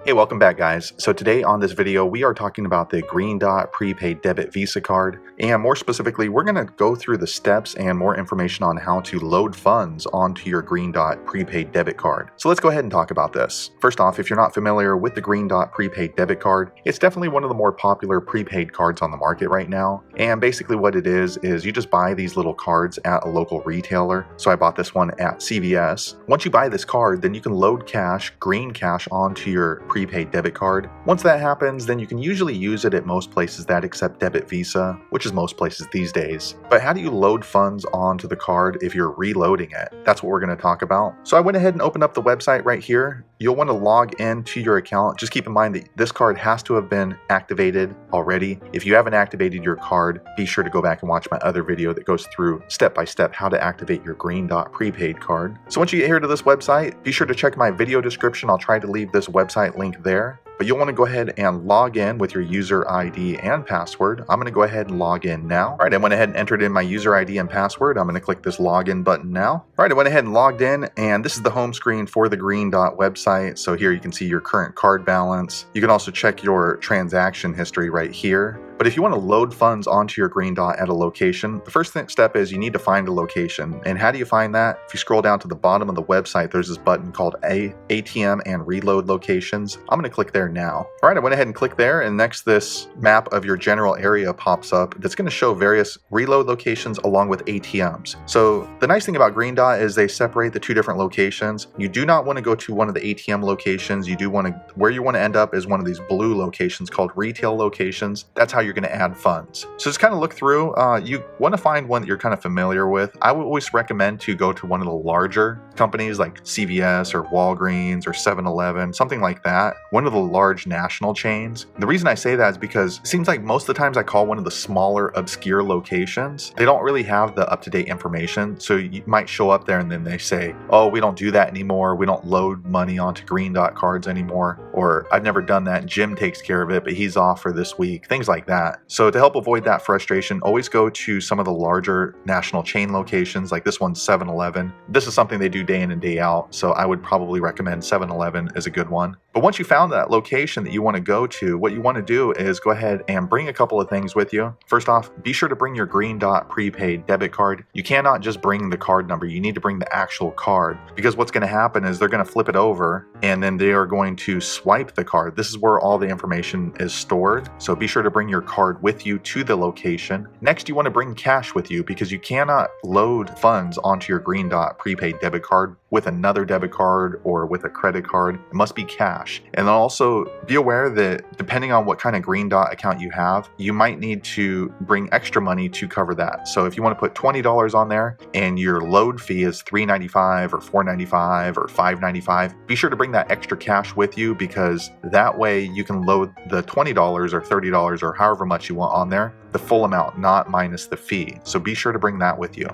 Hey, welcome back guys. So today on this video, we are talking about the Green Dot Prepaid Debit Visa card. And more specifically, we're going to go through the steps and more information on how to load funds onto your Green Dot Prepaid Debit card. So let's go ahead and talk about this. First off, if you're not familiar with the Green Dot Prepaid Debit card, it's definitely one of the more popular prepaid cards on the market right now. And basically what it is you just buy these little cards at a local retailer. So I bought this one at CVS. Once you buy this card, then you can load cash, green cash, onto your prepaid debit card. Once that happens, then you can usually use it at most places that accept debit Visa, which is most places these days. But how do you load funds onto the card if you're reloading it? That's what we're going to talk about. So I went ahead and opened up the website right here. You'll want to log into your account. Just keep in mind that this card has to have been activated already. If you haven't activated your card, be sure to go back and watch my other video that goes through step by step how to activate your Green Dot prepaid card. So once you get here to this website, be sure to check my video description. I'll try to leave this website link there. But you'll want to go ahead and log in with your user ID and password. I'm going to go ahead and log in now. All right, I went ahead and entered in my user ID and password. I'm going to click this login button now. All right, I went ahead and logged in, and this is the home screen for the Green Dot website. So here you can see your current card balance. You can also check your transaction history right here. But if you want to load funds onto your Green Dot at a location, the first step is you need to find a location. And how do you find that? If you scroll down to the bottom of the website, there's this button called ATM and Reload Locations. I'm going to click there now. All right, I went ahead and clicked there, and next this map of your general area pops up that's going to show various reload locations along with ATMs. So the nice thing about Green Dot is they separate the two different locations. You do not want to go to one of the ATM locations. You do want to, where you want to end up is one of these blue locations called retail locations. That's how you're going to add funds. So just kind of look through. You want to find one that you're kind of familiar with. I would always recommend to go to one of the larger companies like CVS or Walgreens or 7-Eleven, something like that. One of the large national chains. The reason I say that is because it seems like most of the times I call one of the smaller, obscure locations, they don't really have the up-to-date information. So you might show up there and then they say, oh, we don't do that anymore. We don't load money onto Green Dot cards anymore. Or I've never done that. Jim takes care of it, but he's off for this week. Things like that. So to help avoid that frustration, always go to some of the larger national chain locations, like this one's 7-Eleven. This is something they do day in and day out. So I would probably recommend 7-Eleven as a good one. But once you found that location that you want to go to, what you want to do is go ahead and bring a couple of things with you. First off, be sure to bring your Green Dot prepaid debit card. You cannot just bring the card number. You need to bring the actual card, because what's going to happen is they're going to flip it over and then they are going to swipe the card. This is where all the information is stored. So be sure to bring your card with you to the location. Next, you want to bring cash with you, because you cannot load funds onto your Green Dot prepaid debit card with another debit card or with a credit card. It must be cash. And then also be aware that depending on what kind of Green Dot account you have, you might need to bring extra money to cover that. So if you want to put $20 on there and your load fee is $3.95 or $4.95 or $5.95, be sure to bring that extra cash with you, because that way you can load the $20 or $30 or however much you want on there, the full amount, not minus the fee. So be sure to bring that with you.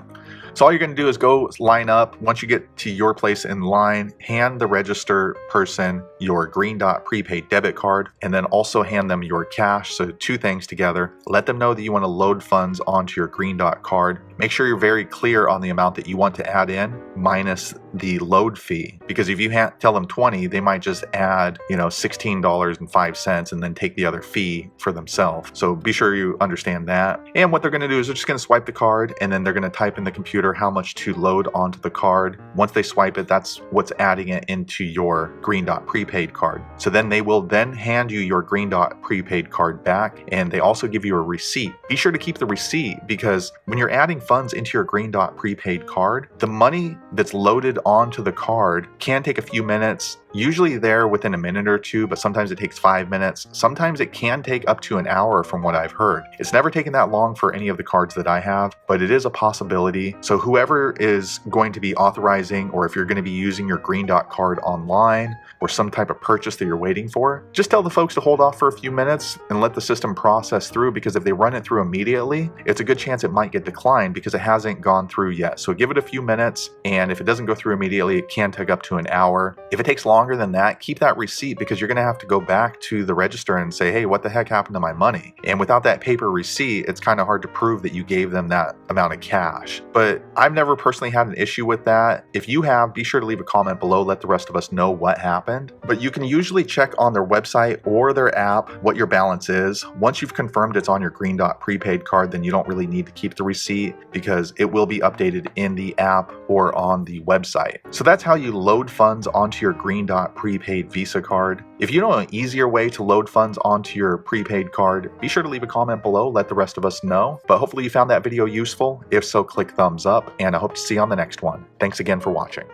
So all you're going to do is go line up. Once you get to your place in line, hand the register person your Green Dot prepaid debit card, and then also hand them your cash. So two things together. Let them know that you want to load funds onto your Green Dot card. Make sure you're very clear on the amount that you want to add in minus the load fee, because if you tell them 20, they might just add, $16.05 and then take the other fee for themselves. So be sure you understand that. And what they're going to do is they're just going to swipe the card, and then they're going to type in the computer how much to load onto the card. Once they swipe it, that's what's adding it into your Green Dot prepaid card. So then they will then hand you your Green Dot prepaid card back, and they also give you a receipt. Be sure to keep the receipt, because when you're adding funds into your Green Dot prepaid card, the money that's loaded onto the card can take a few minutes. Usually there within a minute or two, but sometimes it takes 5 minutes. Sometimes it can take up to an hour from what I've heard. It's never taken that long for any of the cards that I have, but it is a possibility. So whoever is going to be authorizing, or if you're going to be using your Green Dot card online or some type of purchase that you're waiting for, just tell the folks to hold off for a few minutes and let the system process through, because if they run it through immediately, it's a good chance it might get declined because it hasn't gone through yet. So give it a few minutes, and if it doesn't go through immediately, it can take up to an hour. If it takes longer, longer than that, keep that receipt, because you're going to have to go back to the register and say, hey, what the heck happened to my money? And without that paper receipt, it's kind of hard to prove that you gave them that amount of cash. But I've never personally had an issue with that. If you have, be sure to leave a comment below, let the rest of us know what happened. But you can usually check on their website or their app what your balance is. Once you've confirmed it's on your Green Dot prepaid card, then you don't really need to keep the receipt, because it will be updated in the app or on the website. So that's how you load funds onto your Green Dot prepaid Visa card. If you know an easier way to load funds onto your prepaid card, be sure to leave a comment below, let the rest of us know. But hopefully you found that video useful. If so, click thumbs up, and I hope to see you on the next one. Thanks again for watching.